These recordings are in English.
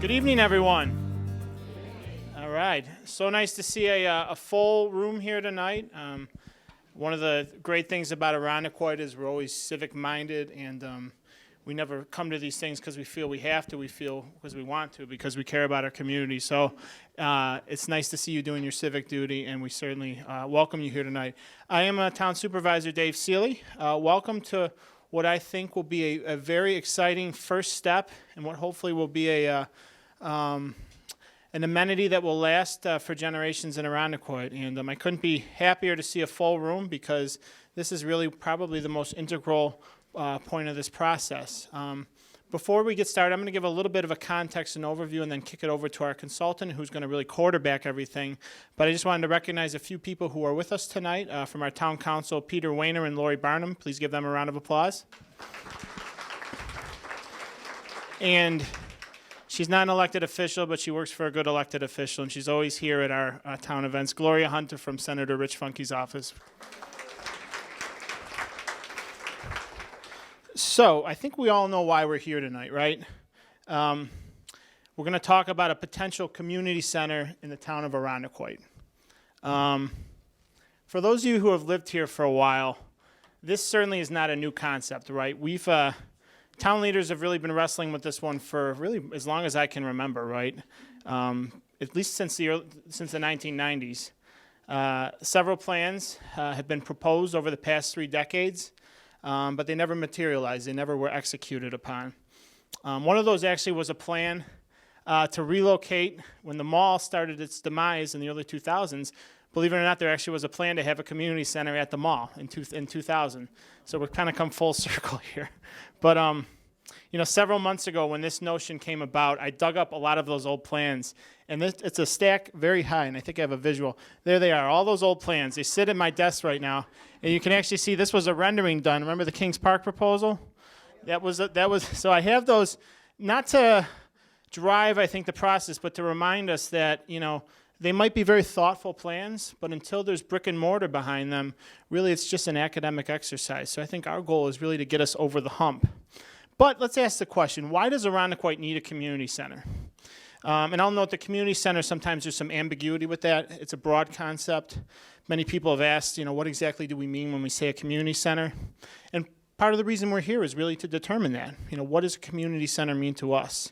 Good evening, everyone. All right. So nice to see a full room here tonight. One of the great things about Irondequoit is we're always civic-minded, and we never come to these things because we feel we have to. We feel because we want to, because we care about our community. So it's nice to see you doing your civic duty, and we certainly welcome you here tonight. I am Town Supervisor Dave Seeley. Welcome to what I think will be a very exciting first step, and what hopefully will be an amenity that will last for generations in Irondequoit. And I couldn't be happier to see a full room, because this is really probably the most integral point of this process. Before we get started, I'm going to give a little bit of a context and overview, and then kick it over to our consultant, who's going to really quarterback everything. But I just wanted to recognize a few people who are with us tonight from our town council, Peter Wayner and Lori Barnum. Please give them a round of applause. And she's not an elected official, but she works for a good elected official, and she's always here at our town events. Gloria Hunter from Senator Rich Funke's office. So I think we all know why we're here tonight, right? We're going to talk about a potential community center in the town of Irondequoit. For those of you who have lived here for a while, this certainly is not a new concept, right? Town leaders have really been wrestling with this one for really as long as I can remember, right? At least since the 1990s. Several plans have been proposed over the past 3 decades, but they never materialized. They never were executed upon. One of those actually was a plan to relocate when the mall started its demise in the early 2000s. Believe it or not, there actually was a plan to have a community center at the mall in 2000. So we've kind of come full circle here. But several months ago when this notion came about, I dug up a lot of those old plans. And it's a stack very high, and I think I have a visual. There they are, all those old plans. They sit at my desk right now. And you can actually see this was a rendering done. Remember the Kings Park proposal? That was so I have those, not to drive, I think, the process, but to remind us that, they might be very thoughtful plans, but until there's brick and mortar behind them, really it's just an academic exercise. So I think our goal is really to get us over the hump. But let's ask the question, why does Irondequoit need a community center? And I'll note the community center, sometimes there's some ambiguity with that. It's a broad concept. Many people have asked, what exactly do we mean when we say a community center? And part of the reason we're here is really to determine that. What does a community center mean to us?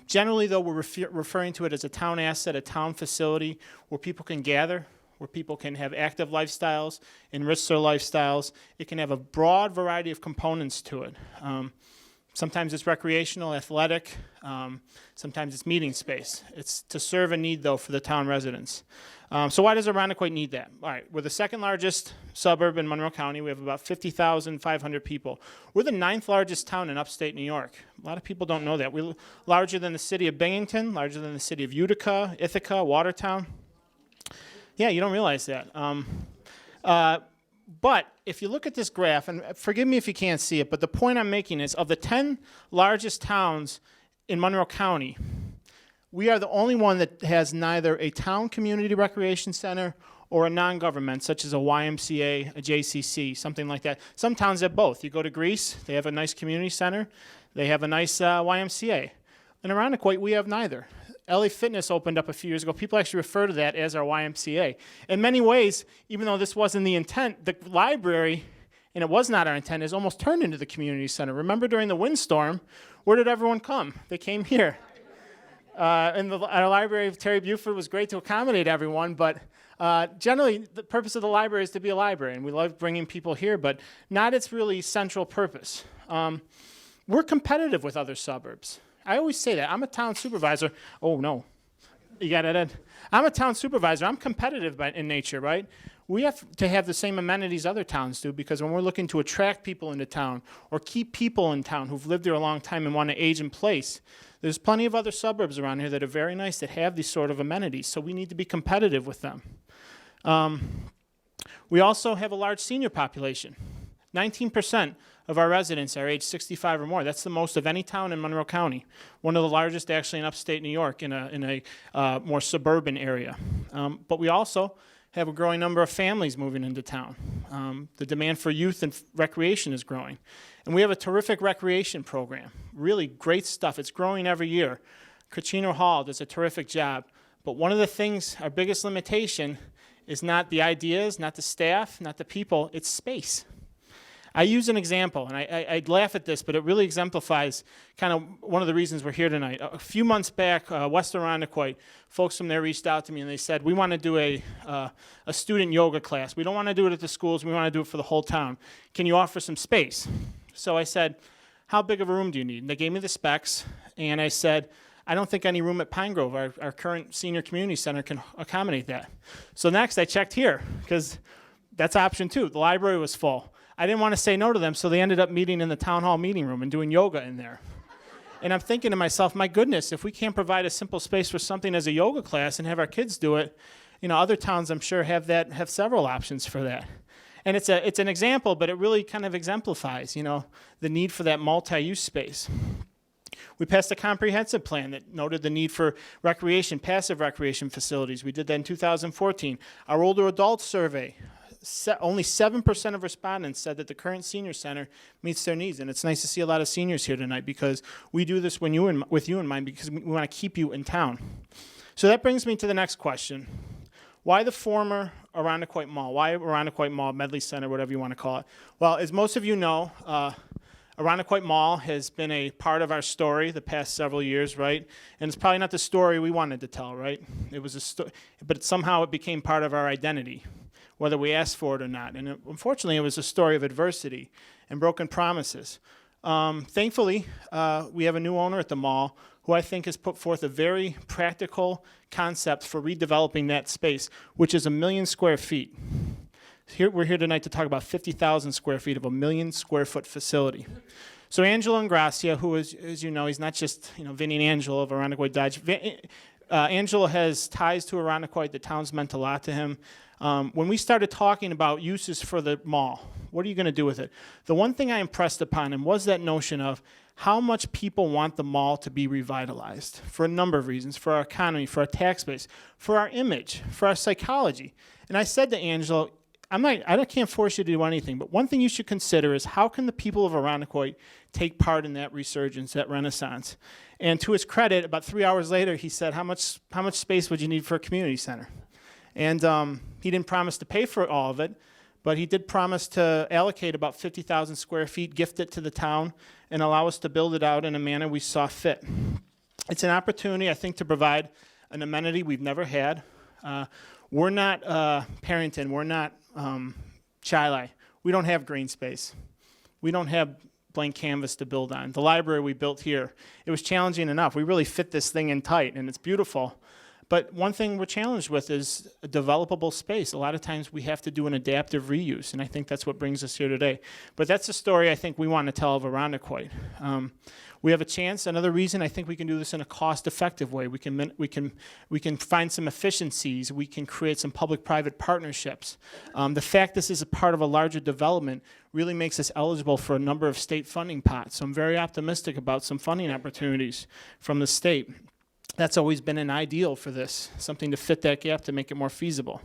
Generally, though, we're referring to it as a town asset, a town facility where people can gather, where people can have active lifestyles, enrich their lifestyles. It can have a broad variety of components to it. Sometimes it's recreational, athletic. Sometimes it's meeting space. It's to serve a need, though, for the town residents. So why does Irondequoit need that? All right, we're the second largest suburb in Monroe County. We have about 50,500 people. We're the 9th largest town in upstate New York. A lot of people don't know that. We're larger than the city of Binghamton, larger than the city of Utica, Ithaca, Watertown. Yeah, you don't realize that. But if you look at this graph, and forgive me if you can't see it, but the point I'm making is of the 10 largest towns in Monroe County, we are the only one that has neither a town community recreation center or a non-government, such as a YMCA, a JCC, something like that. Some towns have both. You go to Greece, they have a nice community center. They have a nice YMCA. In Irondequoit, we have neither. LA Fitness opened up a few years ago. People actually refer to that as our YMCA. In many ways, even though this wasn't the intent, the library, and it was not our intent, is almost turned into the community center. Remember during the windstorm, where did everyone come? They came here. Our library of Terry Buford was great to accommodate everyone, but generally the purpose of the library is to be a library, and we love bringing people here, but not its really central purpose. We're competitive with other suburbs. I always say that. I'm a town supervisor. Oh, no. You got it, Ed? I'm a town supervisor. I'm competitive in nature, right? We have to have the same amenities other towns do, because when we're looking to attract people into town or keep people in town who've lived there a long time and want to age in place, there's plenty of other suburbs around here that are very nice that have these sort of amenities, so we need to be competitive with them. We also have a large senior population. 19% of our residents are age 65 or more. That's the most of any town in Monroe County. One of the largest actually in upstate New York in a more suburban area. But we also have a growing number of families moving into town. The demand for youth and recreation is growing. And we have a terrific recreation program. Really great stuff. It's growing every year. Kachino Hall does a terrific job. But one of the things, our biggest limitation, is not the ideas, not the staff, not the people, it's space. I use an example, and I'd laugh at this, but it really exemplifies kind of one of the reasons we're here tonight. A few months back, West Irondequoit, folks from there reached out to me and they said, we want to do a student yoga class. We don't want to do it at the schools, we want to do it for the whole town. Can you offer some space? So I said, how big of a room do you need? And they gave me the specs, and I said, I don't think any room at Pine Grove, our current senior community center, can accommodate that. So next I checked here, because that's option 2. The library was full. I didn't want to say no to them, so they ended up meeting in the town hall meeting room and doing yoga in there. And I'm thinking to myself, my goodness, if we can't provide a simple space for something as a yoga class and have our kids do it, other towns I'm sure have several options for that. And it's an example, but it really kind of exemplifies, the need for that multi-use space. We passed a comprehensive plan that noted the need for recreation, passive recreation facilities. We did that in 2014. Our older adult survey, only 7% of respondents said that the current senior center meets their needs. And it's nice to see a lot of seniors here tonight, because we do this with you in mind, because we want to keep you in town. So that brings me to the next question. Why the former Irondequoit Mall? Why Irondequoit Mall, Medley Center, whatever you want to call it? Well, as most of you know, Irondequoit Mall has been a part of our story the past several years, right? And it's probably not the story we wanted to tell, right? It was but somehow it became part of our identity, whether we asked for it or not. And unfortunately, it was a story of adversity and broken promises. Thankfully, we have a new owner at the mall who I think has put forth a very practical concept for redeveloping that space, which is 1 million square feet. We're here tonight to talk about 50,000 square feet of a 1 million square foot facility. So Angelo Ingrassia, who is, as you know, he's not just Vinny and Angelo of Irondequoit Dodge. Angelo has ties to Irondequoit. The town's meant a lot to him. When we started talking about uses for the mall, what are you going to do with it? The one thing I impressed upon him was that notion of how much people want the mall to be revitalized for a number of reasons, for our economy, for our tax base, for our image, for our psychology. And I said to Angelo, I can't force you to do anything, but one thing you should consider is how can the people of Irondequoit take part in that resurgence, that renaissance? And to his credit, about 3 hours later, he said, how much space would you need for a community center? And he didn't promise to pay for all of it, but he did promise to allocate about 50,000 square feet, gift it to the town, and allow us to build it out in a manner we saw fit. It's an opportunity, I think, to provide an amenity we've never had. We're not Parrington, we're not Chili. We don't have green space. We don't have blank canvas to build on. The library we built here, it was challenging enough. We really fit this thing in tight, and it's beautiful. But one thing we're challenged with is a developable space. A lot of times we have to do an adaptive reuse, and I think that's what brings us here today. But that's the story I think we want to tell of Irondequoit. We have a chance. Another reason I think we can do this in a cost-effective way. We can find some efficiencies. We can create some public-private partnerships. The fact this is a part of a larger development really makes us eligible for a number of state funding pots. So I'm very optimistic about some funding opportunities from the state. That's always been an ideal for this, something to fit that gap to make it more feasible.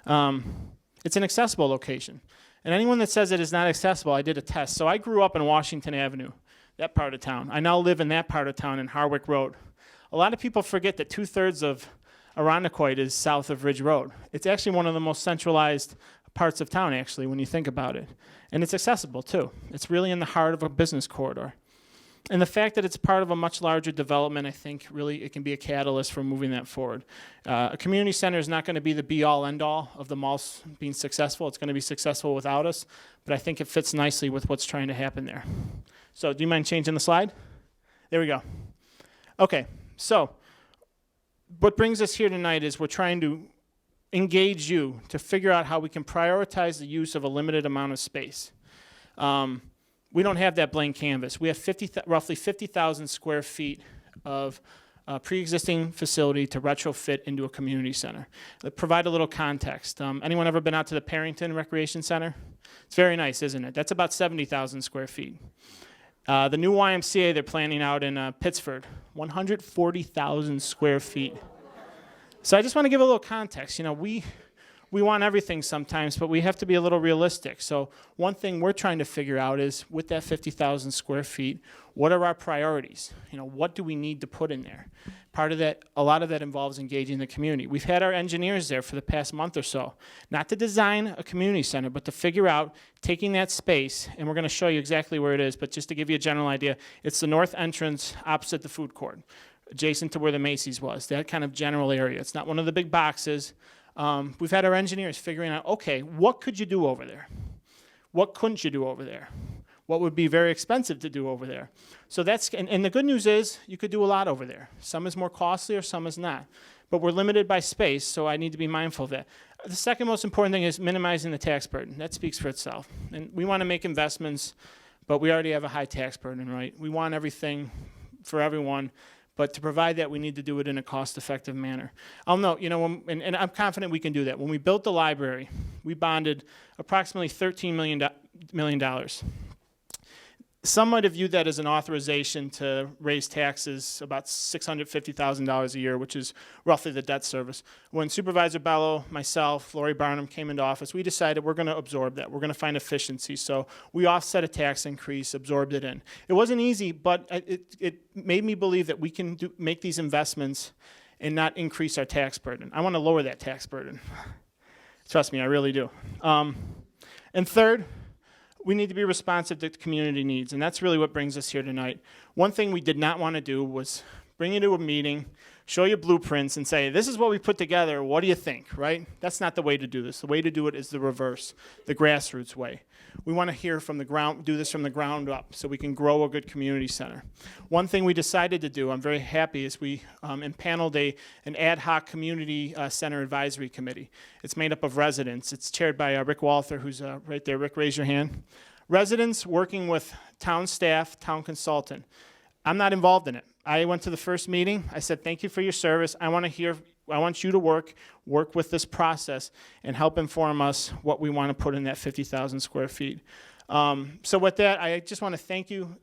It's an accessible location. And anyone that says it is not accessible, I did a test. So I grew up in Washington Avenue, that part of town. I now live in that part of town in Harwick Road. A lot of people forget that 2/3 of Irondequoit is south of Ridge Road. It's actually one of the most centralized parts of town, actually, when you think about it. And it's accessible, too. It's really in the heart of a business corridor. And the fact that it's part of a much larger development, I think, really it can be a catalyst for moving that forward. A community center is not going to be the be-all, end-all of the malls being successful. It's going to be successful without us, but I think it fits nicely with what's trying to happen there. So do you mind changing the slide? There we go. Okay, so what brings us here tonight is we're trying to engage you to figure out how we can prioritize the use of a limited amount of space. We don't have that blank canvas. We have roughly 50,000 square feet of pre-existing facility to retrofit into a community center. Provide a little context. Anyone ever been out to the Parrington Recreation Center? It's very nice, isn't it? That's about 70,000 square feet. The new YMCA they're planning out in Pittsford, 140,000 square feet. So I just want to give a little context. we want everything sometimes, but we have to be a little realistic. So one thing we're trying to figure out is, with that 50,000 square feet, what are our priorities? What do we need to put in there? Part of that, a lot of that involves engaging the community. We've had our engineers there for the past month or so, not to design a community center, but to figure out taking that space, and we're going to show you exactly where it is, but just to give you a general idea, it's the north entrance opposite the food court, adjacent to where the Macy's was, that kind of general area. It's not one of the big boxes. We've had our engineers figuring out, okay, what could you do over there? What couldn't you do over there? What would be very expensive to do over there? So that's, and the good news is you could do a lot over there. Some is more costly or some is not. But we're limited by space, so I need to be mindful of that. The second most important thing is minimizing the tax burden. That speaks for itself. And we want to make investments, but we already have a high tax burden, right? We want everything for everyone, but to provide that, we need to do it in a cost-effective manner. I'll note, and I'm confident we can do that. When we built the library, we bonded approximately $13 million. Some might have viewed that as an authorization to raise taxes about $650,000 a year, which is roughly the debt service. When Supervisor Bello, myself, Lori Barnum came into office, we decided we're going to absorb that. We're going to find efficiency. So we offset a tax increase, absorbed it in. It wasn't easy, but it made me believe that we can make these investments and not increase our tax burden. I want to lower that tax burden. Trust me, I really do. And third, we need to be responsive to community needs, and that's really what brings us here tonight. One thing we did not want to do was bring you to a meeting, show you blueprints, and say, this is what we put together, what do you think, right? That's not the way to do this. The way to do it is the reverse, the grassroots way. We want to hear from the ground, do this from the ground up so we can grow a good community center. One thing we decided to do, I'm very happy, is we impaneled an ad hoc community center advisory committee. It's made up of residents. It's chaired by Rick Walther, who's right there. Rick, raise your hand. Residents working with town staff, town consultant. I'm not involved in it. I went to the first meeting. I said, thank you for your service. I want you to work with this process and help inform us what we want to put in that 50,000 square feet. So with that, I just want to thank you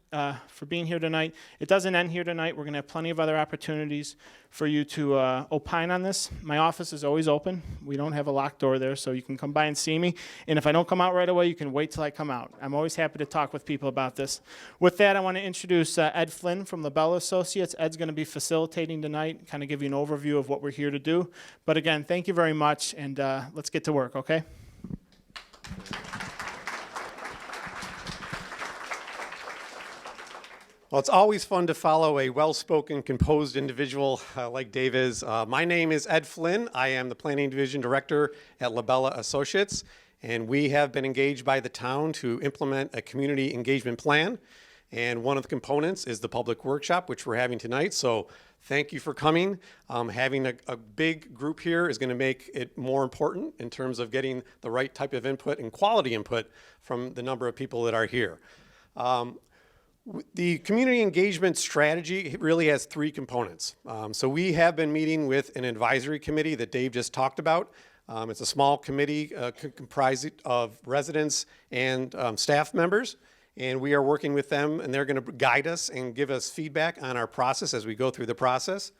for being here tonight. It doesn't end here tonight. We're going to have plenty of other opportunities for you to opine on this. My office is always open. We don't have a locked door there, so you can come by and see me. And if I don't come out right away, you can wait till I come out. I'm always happy to talk with people about this. With that, I want to introduce Ed Flynn from LaBella Associates. Ed's going to be facilitating tonight, kind of give you an overview of what we're here to do. But again, thank you very much, and let's get to work, okay? Well, it's always fun to follow a well-spoken, composed individual like Dave is. My name is Ed Flynn. I am the Planning Division Director at LaBella Associates, and we have been engaged by the town to implement a community engagement plan. And one of the components is the public workshop, which we're having tonight. So thank you for coming. Having a big group here is going to make it more important in terms of getting the right type of input and quality input from the number of people that are here. The community engagement strategy really has three components. So we have been meeting with an advisory committee that Dave just talked about. It's a small committee comprised of residents and staff members. And we are working with them, and they're going to guide us and give us feedback on our process as we go through the process.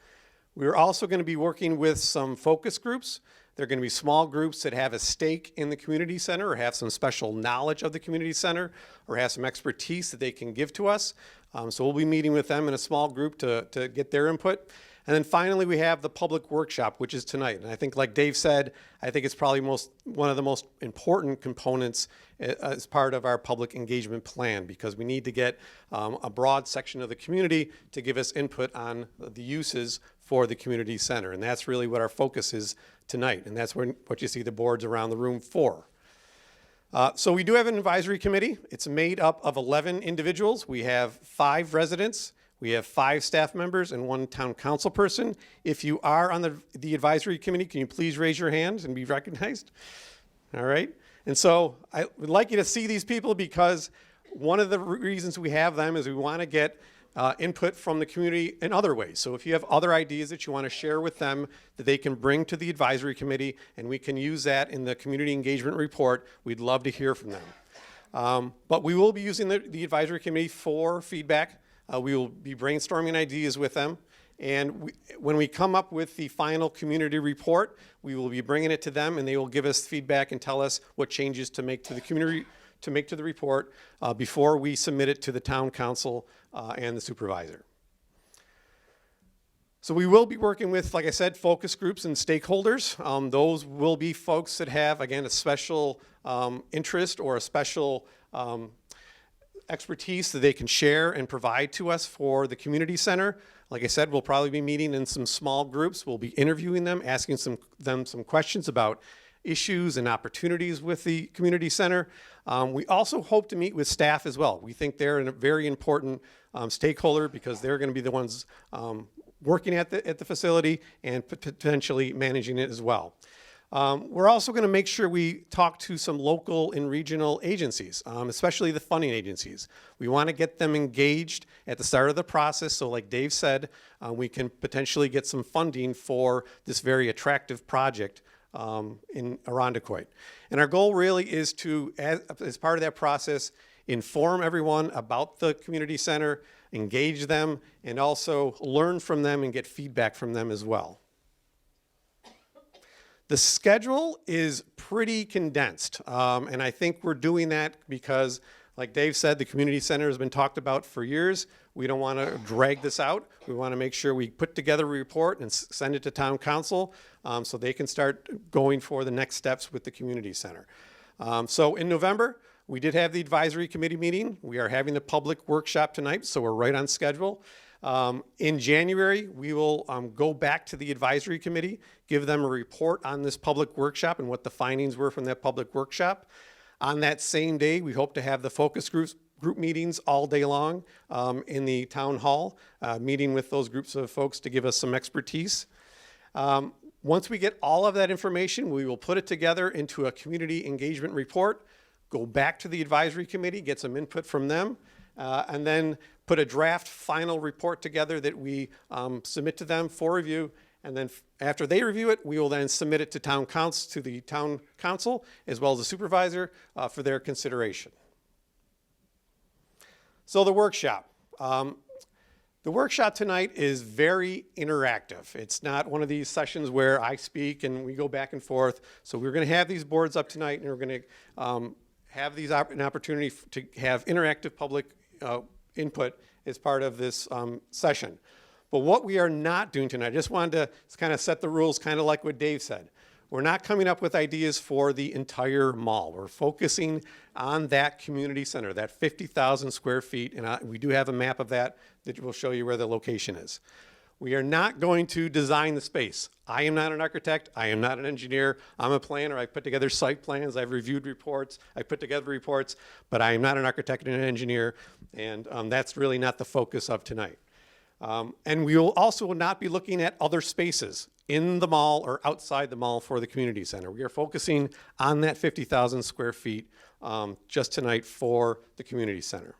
We're also going to be working with some focus groups. They're going to be small groups that have a stake in the community center or have some special knowledge of the community center or have some expertise that they can give to us. So we'll be meeting with them in a small group to get their input. And then finally, we have the public workshop, which is tonight. And I think, like Dave said, I think it's probably one of the most important components as part of our public engagement plan, because we need to get a broad section of the community to give us input on the uses for the community center. And that's really what our focus is tonight. And that's what you see the boards around the room for. So we do have an advisory committee. It's made up of 11 individuals. We have 5 residents. We have 5 staff members and 1 town council person. If you are on the advisory committee, can you please raise your hand and be recognized? All right. And so I would like you to see these people, because one of the reasons we have them is we want to get input from the community in other ways. So if you have other ideas that you want to share with them that they can bring to the advisory committee, and we can use that in the community engagement report, we'd love to hear from them. But we will be using the advisory committee for feedback. We will be brainstorming ideas with them. And when we come up with the final community report, we will be bringing it to them, and they will give us feedback and tell us what changes to make to the community, to make to the report before we submit it to the town council and the supervisor. So we will be working with, like I said, focus groups and stakeholders. Those will be folks that have, again, a special interest or a special expertise that they can share and provide to us for the community center. Like I said, we'll probably be meeting in some small groups. We'll be interviewing them, asking them some questions about issues and opportunities with the community center. We also hope to meet with staff as well. We think they're a very important stakeholder because they're going to be the ones working at the facility and potentially managing it as well. We're also going to make sure we talk to some local and regional agencies, especially the funding agencies. We want to get them engaged at the start of the process, so like Dave said, we can potentially get some funding for this very attractive project in Irondequoit. And our goal really is to, as part of that process, inform everyone about the community center, engage them, and also learn from them and get feedback from them as well. The schedule is pretty condensed, and I think we're doing that because, like Dave said, the community center has been talked about for years. We don't want to drag this out. We want to make sure we put together a report and send it to town council so they can start going for the next steps with the community center. So in November, we did have the advisory committee meeting. We are having the public workshop tonight, so we're right on schedule. In January, we will go back to the advisory committee, give them a report on this public workshop and what the findings were from that public workshop. On that same day, we hope to have the focus group meetings all day long in the town hall, meeting with those groups of folks to give us some expertise. Once we get all of that information, we will put it together into a community engagement report, go back to the advisory committee, get some input from them, and then put a draft final report together that we submit to them for review. And then after they review it, we will then submit it to the town council as well as the supervisor for their consideration. So the workshop. The workshop tonight is very interactive. It's not one of these sessions where I speak and we go back and forth. So we're going to have these boards up tonight, and we're going to have an opportunity to have interactive public input as part of this session. But what we are not doing tonight, I just wanted to kind of set the rules, kind of like what Dave said. We're not coming up with ideas for the entire mall. We're focusing on that community center, that 50,000 square feet, and we do have a map of that will show you where the location is. We are not going to design the space. I am not an architect. I am not an engineer. I'm a planner. I put together site plans. I've reviewed reports. I put together reports, but I am not an architect and an engineer, and that's really not the focus of tonight. And we will also not be looking at other spaces in the mall or outside the mall for the community center. We are focusing on that 50,000 square feet just tonight for the community center.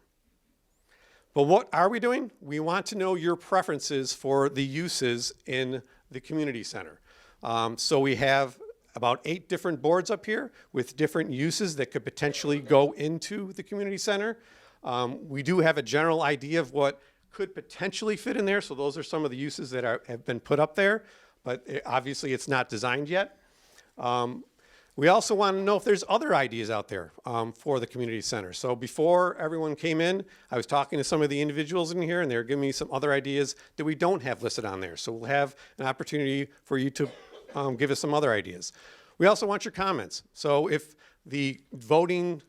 But what are we doing? We want to know your preferences for the uses in the community center. So we have about 8 different boards up here with different uses that could potentially go into the community center. We do have a general idea of what could potentially fit in there. So those are some of the uses that have been put up there, but obviously it's not designed yet. We also want to know if there's other ideas out there for the community center. So before everyone came in, I was talking to some of the individuals in here, and they were giving me some other ideas that we don't have listed on there. So we'll have an opportunity for you to give us some other ideas. We also want your comments. So if the voting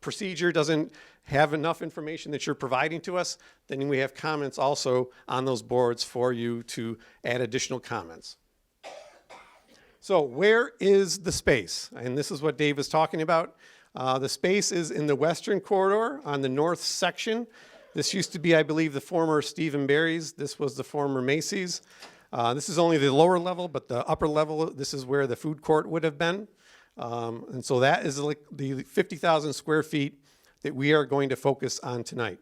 procedure doesn't have enough information that you're providing to us, then we have comments also on those boards for you to add additional comments. So where is the space? And this is what Dave was talking about. The space is in the western corridor on the north section. This used to be, I believe, the former Steve & Barry's. This was the former Macy's. This is only the lower level, but the upper level, this is where the food court would have been. And so that is like the 50,000 square feet that we are going to focus on tonight.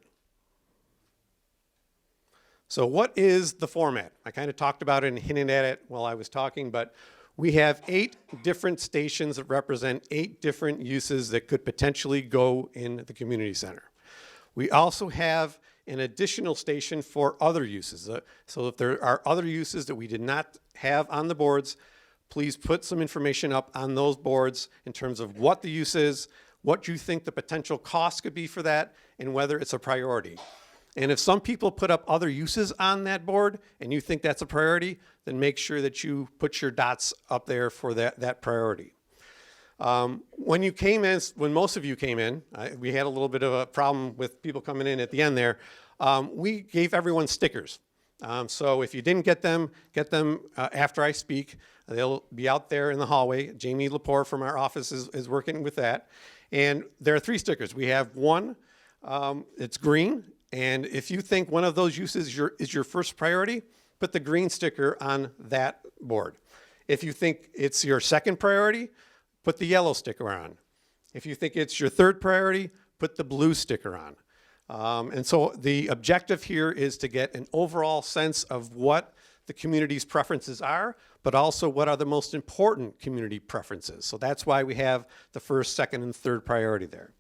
So what is the format? I kind of talked about it and hinted at it while I was talking, but we have 8 different stations that represent 8 different uses that could potentially go in the community center. We also have an additional station for other uses. So if there are other uses that we did not have on the boards, please put some information up on those boards in terms of what the use is, what you think the potential cost could be for that, and whether it's a priority. And if some people put up other uses on that board and you think that's a priority, then make sure that you put your dots up there for that priority. When you came in, when most of you came in, we had a little bit of a problem with people coming in at the end there. We gave everyone stickers. So if you didn't get them after I speak. They'll be out there in the hallway. Jamie Lepore from our office is working with that. And there are 3 stickers. We have one, it's green. And if you think one of those uses is your first priority, put the green sticker on that board. If you think it's your second priority, put the yellow sticker on. If you think it's your third priority, put the blue sticker on. And so the objective here is to get an overall sense of what the community's preferences are, but also what are the most important community preferences. So that's why we have the first, second, and third priority there.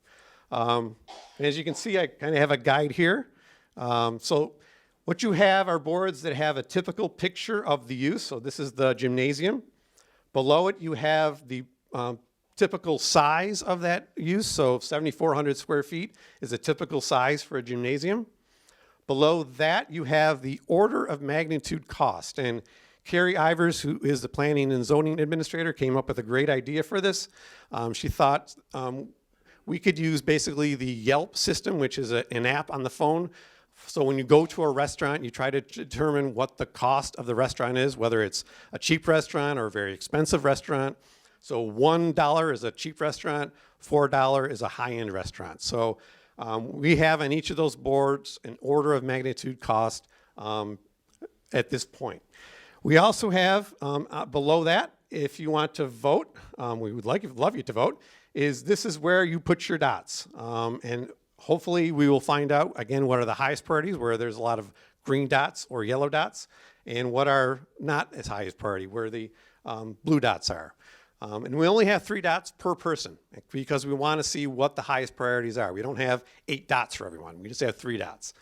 And as you can see, I kind of have a guide here. So what you have are boards that have a typical picture of the use. So this is the gymnasium. Below it, you have the typical size of that use. So 7,400 square feet is a typical size for a gymnasium. Below that, you have the order of magnitude cost. And Carrie Ivers, who is the planning and zoning administrator, came up with a great idea for this. She thought we could use basically the Yelp system, which is an app on the phone. So when you go to a restaurant, you try to determine what the cost of the restaurant is, whether it's a cheap restaurant or a very expensive restaurant. So $1 is a cheap restaurant, $4 is a high-end restaurant. So we have on each of those boards an order of magnitude cost at this point. We also have below that, if you want to vote, we would love you to vote, this is where you put your dots. And hopefully we will find out, again, what are the highest priorities, where there's a lot of green dots or yellow dots, and what are not as high as priority, where the blue dots are. And we only have 3 dots per person because we want to see what the highest priorities are. We don't have 8 dots for everyone. We just have 3 dots.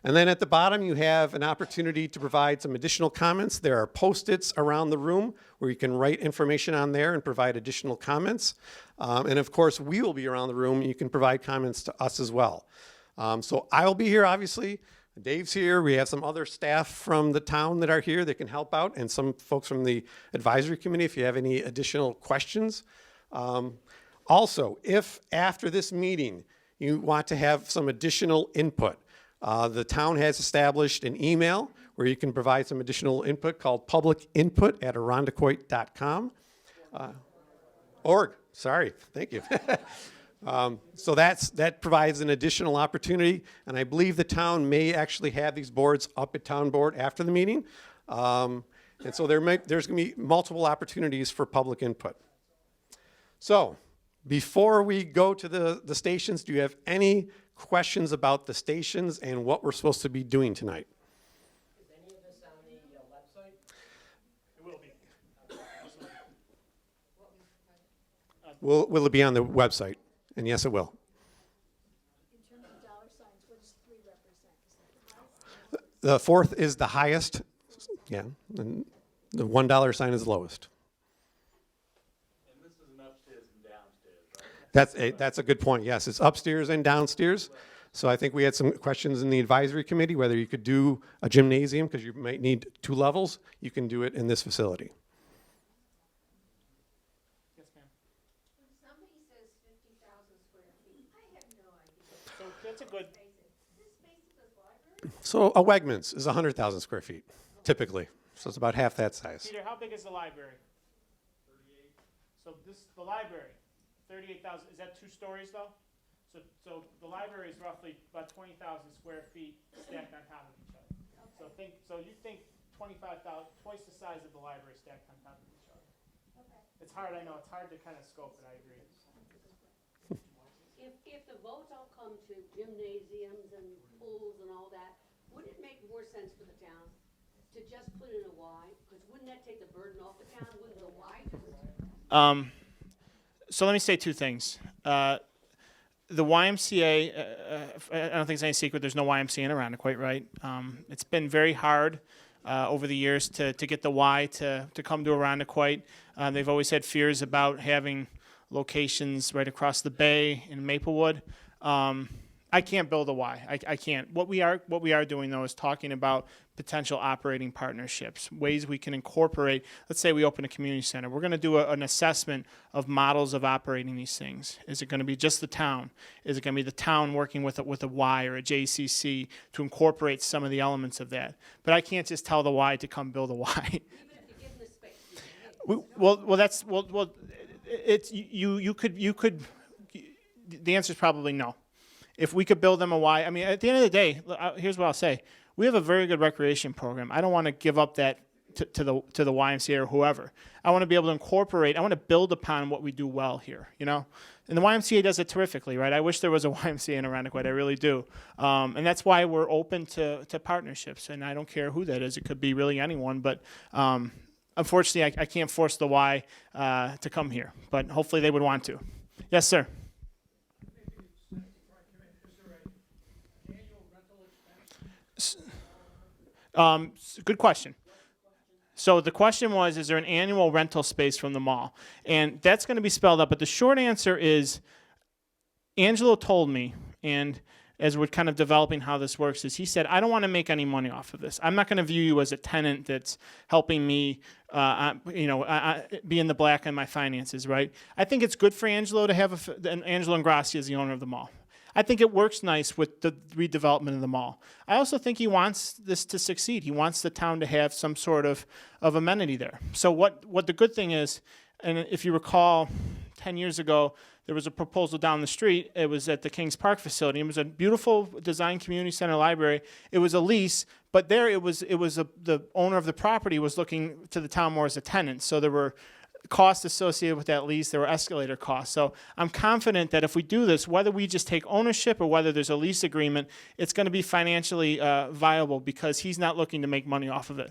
And then at the bottom, you have an opportunity to provide some additional comments. There are Post-its around the room where you can write information on there and provide additional comments. And of course, we will be around the room and you can provide comments to us as well. So I'll be here, obviously. Dave's here. We have some other staff from the town that are here that can help out, and some folks from the advisory committee if you have any additional questions. Also, if after this meeting you want to have some additional input, the town has established an email where you can provide some additional input called publicinput@arondequoit.com. Org, sorry, thank you. So that provides an additional opportunity, and I believe the town may actually have these boards up at town board after the meeting. And so there's going to be multiple opportunities for public input. So before we go to the stations, do you have any questions about the stations and what we're supposed to be doing tonight? Is any of this on the website? It will be. Will it be on the website? And yes, it will. In terms of dollar signs, what does 3 represent? Is that the highest? The 4th is the highest, yeah, and the $1 sign is the lowest. And this is an upstairs and downstairs, right? That's a good point, yes, it's upstairs and downstairs. So I think we had some questions in the advisory committee, whether you could do a gymnasium, because you might need 2 levels, you can do it in this facility. Yes, ma'am. When somebody says 50,000 square feet, I have no idea. So that's a good. Is this space at the library? So a Wegmans is 100,000 square feet, typically. So it's about half that size. Peter, how big is the library? 38. So the library, 38,000. Is that 2 stories though? So the library is roughly about 20,000 square feet stacked on top of each other. Okay. So you think 25,000, twice the size of the library stacked on top of each other. Okay. It's hard. I know it's hard to kind of scope it. I agree. If the votes all come to gymnasiums and pools and all that, wouldn't it make more sense for the town to just put in a Y? Because wouldn't that take the burden off the town? Wouldn't the Y just... So let me say 2 things. the YMCA, I don't think it's any secret, there's no YMCA in Arundequoit, right? It's been very hard over the years to get the Y to come to Arundequoit. They've always had fears about having locations right across the bay in Maplewood. I can't build a Y. I can't. What we are doing though is talking about potential operating partnerships, ways we can incorporate. Let's say we open a community center. We're going to do an assessment of models of operating these things. Is it going to be just the town? Is it going to be the town working with a Y or a JCC to incorporate some of the elements of that? But I can't just tell the Y to come build a Y. Even if you give them the space. It's you could. The answer is probably no. If we could build them a Y, I mean, at the end of the day, here's what I'll say: we have a very good recreation program. I don't want to give up that to the YMCA or whoever. I want to be able to incorporate. I want to build upon what we do well here, you know. And the YMCA does it terrifically, right? I wish there was a YMCA in Arundequoit. I really do. And that's why we're open to partnerships. And I don't care who that is. It could be really anyone. But unfortunately, I can't force the Y to come here. But hopefully they would want to. Yes, sir. Good question. So the question was, is there an annual rental space from the mall? And that's going to be spelled out. But the short answer is, Angelo told me, and as we're kind of developing how this works, is he said, I don't want to make any money off of this. I'm not going to view you as a tenant that's helping me, be in the black on my finances, right? I think it's good for Angelo to have and Angelo Ingrassi is the owner of the mall. I think it works nice with the redevelopment of the mall. I also think he wants this to succeed. He wants the town to have some sort of amenity there. So what the good thing is, and if you recall, 10 years ago, there was a proposal down the street. It was at the Kings Park facility. It was a beautiful design community center library. It was a lease, but there the owner of the property was looking to the town more as a tenant. So there were costs associated with that lease. There were escalator costs. So I'm confident that if we do this, whether we just take ownership or whether there's a lease agreement, it's going to be financially viable because he's not looking to make money off of it.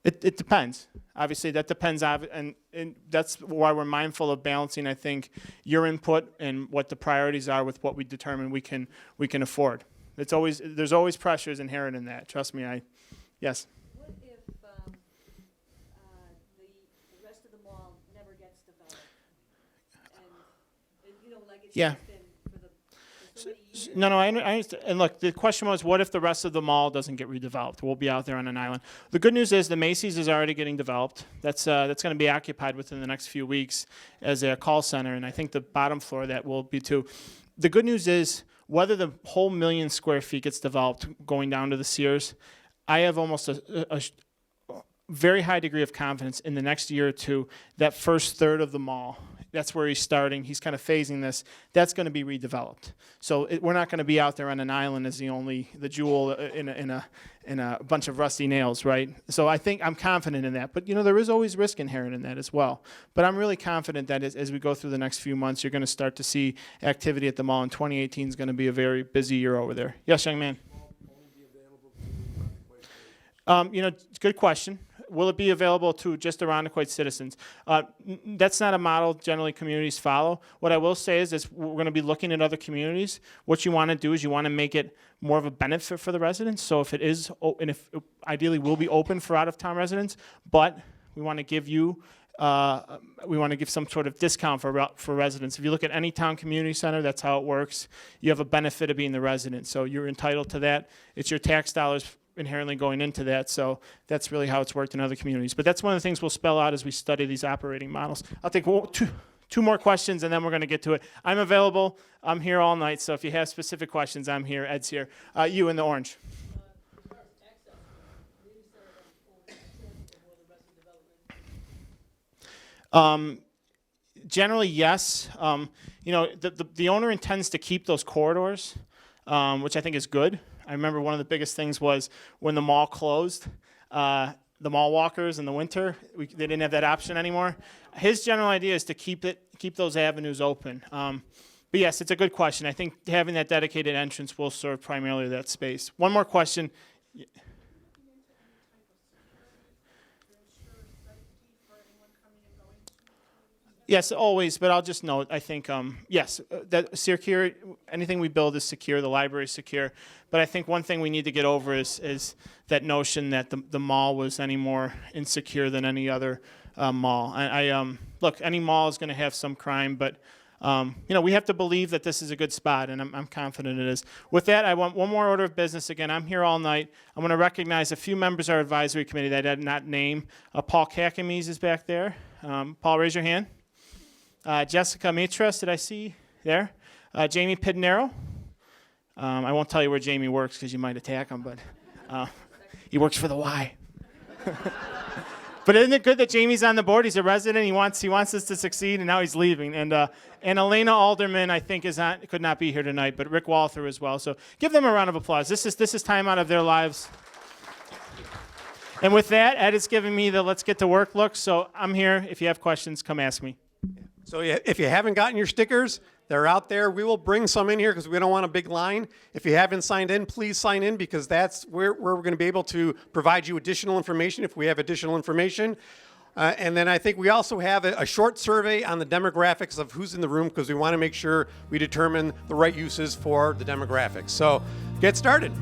It depends. Obviously, that depends, and that's why we're mindful of balancing, I think, your input and what the priorities are with what we determine we can afford. There's always pressures inherent in that. Trust me. Yes. What if the rest of the mall never gets developed? And, like it's Yeah. been for so many years. No, I understand. And look, the question was, what if the rest of the mall doesn't get redeveloped? We'll be out there on an island. The good news is the Macy's is already getting developed. That's going to be occupied within the next few weeks as a call center, and I think the bottom floor of that will be too. The good news is, whether the whole 1 million square feet gets developed going down to the Sears, I have almost a very high degree of confidence in the next year or two, that first third of the mall, that's where he's starting. He's kind of phasing this. That's going to be redeveloped. So we're not going to be out there on an island as the jewel in a bunch of rusty nails, right? So I'm confident in that. But there is always risk inherent in that as well. But I'm really confident that as we go through the next few months, you're going to start to see activity at the mall. And 2018 is going to be a very busy year over there. Yes, young man. Good question. Will it be available to just Arundequoit citizens? That's not a model generally communities follow. What I will say is we're going to be looking at other communities. What you want to do is you want to make it more of a benefit for the residents. So if it is, and if ideally will be open for out-of-town residents, but we want to give you, we want to give some sort of discount for residents. If you look at any town community center, that's how it works. You have a benefit of being the resident. So you're entitled to that. It's your tax dollars inherently going into that, so that's really how it's worked in other communities. But that's one of the things we'll spell out as we study these operating models. I'll take two more questions, and then we're going to get to it. I'm available. I'm here all night, so if you have specific questions, I'm here. Ed's here. You in the orange. Generally, yes. The owner intends to keep those corridors, which I think is good. I remember one of the biggest things was when the mall closed, the mall walkers in the winter, they didn't have that option anymore. His general idea is to keep those avenues open. But yes, it's a good question. I think having that dedicated entrance will serve primarily that space. One more question. Yes, always, but I'll just note, I think, yes, that secure, anything we build is secure, the library is secure, but I think one thing we need to get over is that notion that the mall was any more insecure than any other mall. Look, any mall is going to have some crime, but we have to believe that this is a good spot, and I'm confident it is. With that, I want one more order of business. Again, I'm here all night. I want to recognize a few members of our advisory committee that I did not name. Paul Kakamies is back there. Paul, raise your hand. Jessica Mitras, did I see there? Jamie Pidnero. I won't tell you where Jamie works because you might attack him, but he works for the Y. But isn't it good that Jamie's on the board? He's a resident. He wants us to succeed, and now he's leaving. And Elena Alderman, I think, could not be here tonight, but Rick Walther as well. So give them a round of applause. This is time out of their lives. And with that, Ed is giving me the let's get to work look. So I'm here. If you have questions, come ask me. So if you haven't gotten your stickers, they're out there. We will bring some in here because we don't want a big line. If you haven't signed in, please sign in because that's where we're going to be able to provide you additional information if we have additional information. And then I think we also have a short survey on the demographics of who's in the room because we want to make sure we determine the right uses for the demographics. So get started.